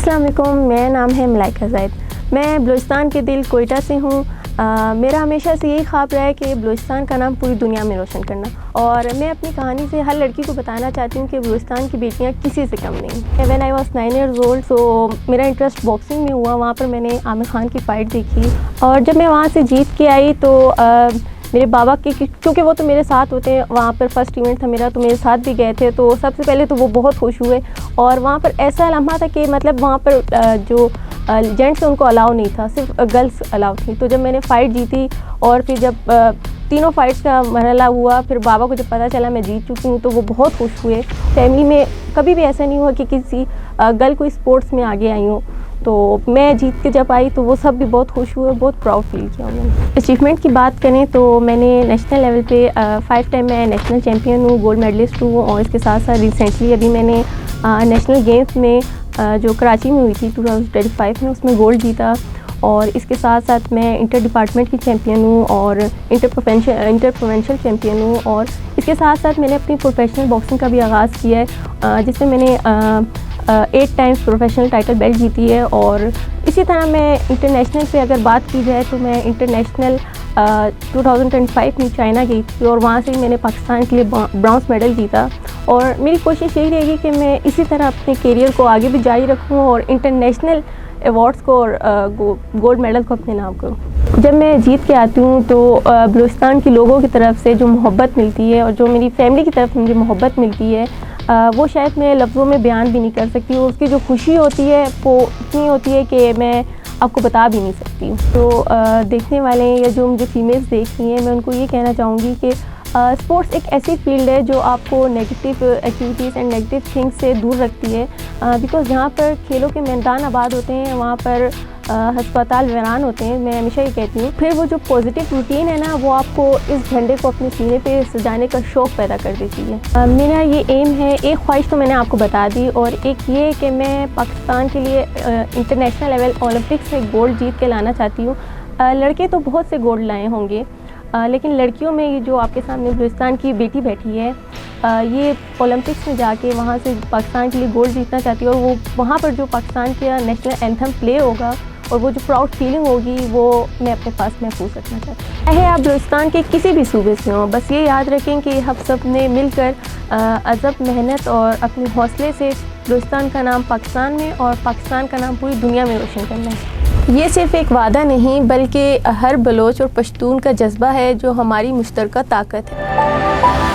अस्सलाम वालेकुम, मेरा नाम है मलाइका ज़ैद। मैं बलूचिस्तान के दिल कोयटा से हूँ। मेरा हमेशा से यही ख्वाब रहा है कि बलूचिस्तान का नाम पूरी दुनिया में रोशन करना, और मैं अपनी कहानी से हर लड़की को बताना चाहती हूँ कि बलूचिस्तान की बेटियाँ किसी से कम नहीं। When I was 9 years old, तो मेरा इंटरेस्ट बॉक्सिंग में हुआ। वहाँ पर मैंने आमिर खान की फ़ाइट देखी, और जब मैं वहाँ से जीत के आई तो मेरे बाबा के, क्योंकि वो तो मेरे साथ होते हैं, वहाँ पर फर्स्ट इवेंट था मेरा, तो मेरे साथ भी गए थे। तो सबसे पहले तो वो बहुत खुश हुए, और वहाँ पर ऐसा लम्हा था कि मतलब वहाँ पर जो जेंट्स उनको अलाउ नहीं था, सिर्फ गर्ल्स अलाउ थी। तो जब मैंने फ़ाइट जीती, और फिर जब तीनों फाइट्स का मरहला हुआ, फिर बाबा को जब पता चला मैं जीत चुकी हूँ, तो वो बहुत खुश हुए। फैमिली में कभी भी ऐसा नहीं हुआ कि किसी गर्ल कोई स्पोर्ट्स में आगे आई हो। तो मैं जीत के जब आई तो वो सब भी बहुत खुश हुए, बहुत प्राउड फील किया उन्होंने। अचीवमेंट की बात करें तो मैंने नेशनल लेवल पे 5 टाइम मैं नेशनल चैम्पियन हूँ, गोल्ड मेडलिस्ट हूँ, और इसके साथ साथ रिसेंटली अभी मैंने नेशनल गेम्स में जो कराची में हुई थी 2025 में, उसमें गोल्ड जीता। और इसके साथ साथ मैं इंटर डिपार्टमेंट की चैम्पियन हूँ और इंटर प्रोविंशियल चैम्पियन हूँ। और इसके साथ साथ मैंने अपनी प्रोफेशनल बॉक्सिंग का भी आगाज़ किया है, जिसमें मैंने 8 टाइम्स प्रोफेशनल टाइटल बेल्ट जीती है। और इसी तरह मैं इंटरनेशनल पे अगर बात की जाए तो मैं इंटरनेशनल 2025 में चाइना गई थी, और वहाँ से मैंने पाकिस्तान के लिए ब्रॉन्ज़ मेडल जीता। और मेरी कोशिश यही रहेगी कि मैं इसी तरह अपने करियर को आगे भी जारी रखूँ और इंटरनेशनल अवार्ड्स को और गोल्ड मेडल को अपने नाम करूँ। जब मैं जीत के आती हूँ तो बलूचिस्तान के लोगों की तरफ से जो मोहब्बत मिलती है, और जो मेरी फैमिली की तरफ मुझे मोहब्बत मिलती है, वो शायद मैं लफ्ज़ों में बयान भी नहीं कर सकती। उसकी जो खुशी होती है वो इतनी होती है कि मैं आपको बता भी नहीं सकती। तो देखने वाले या जो मुझे फीमेल्स देख रही हैं, मैं उनको ये कहना चाहूँगी कि स्पोर्ट्स एक ऐसी फील्ड है जो आपको negative activities and negative things से दूर रखती है, बिकॉज़ जहाँ पर खेलों के मैदान आबाद होते हैं वहाँ पर अस्पताल वीरान होते हैं। मैं हमेशा ये कहती हूँ। फिर वो जो पॉजिटिव रूटीन है ना, वो आपको इस झंडे को अपने सीने पे सजाने का शौक़ पैदा कर देती है। मेरा ये एम है, एक ख्वाहिश तो मैंने आपको बता दी, और एक ये कि मैं पाकिस्तान के लिए इंटरनेशनल लेवल ओलंपिक्स में गोल्ड जीत के लाना चाहती हूँ। लड़के तो बहुत से गोल्ड लाए होंगे, लेकिन लड़कियों में ये जो आपके सामने बलूचिस्तान की बेटी बैठी है, ये ओलंपिक्स में जाके वहाँ से पाकिस्तान के लिए गोल्ड जीतना चाहती है। और वो वहाँ पर जो पाकिस्तान का नेशनल एंथम प्ले होगा, और वो जो प्राउड फीलिंग होगी, वो मैं अपने पास महफूज रखना चाहती हूँ। चाहे आप बलूचिस्तान के किसी भी सूबे से हों, बस ये याद रखें कि हम सब ने मिलकर अज़ब मेहनत और अपने हौसले से बलूचिस्तान का नाम पाकिस्तान में और पाकिस्तान का नाम पूरी दुनिया में रोशन करना है। ये सिर्फ़ एक वादा नहीं, बल्कि हर बलोच और पश्तून का जज्बा है, जो हमारी मुश्तरका ताकत है।